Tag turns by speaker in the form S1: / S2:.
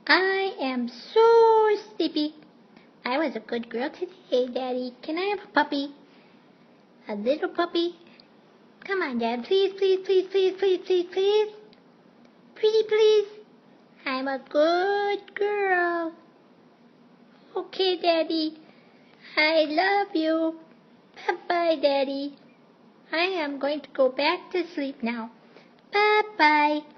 S1: I am so sleepy. I was a good girl today, Daddy. Can I have a puppy? A little puppy? Come on, Dad. Please, please, please, please, please, please, please. Pretty, please. I'm a good girl. Okay, Daddy. I love you. Bye-bye, Daddy. I am going to go back to sleep now. Bye-bye.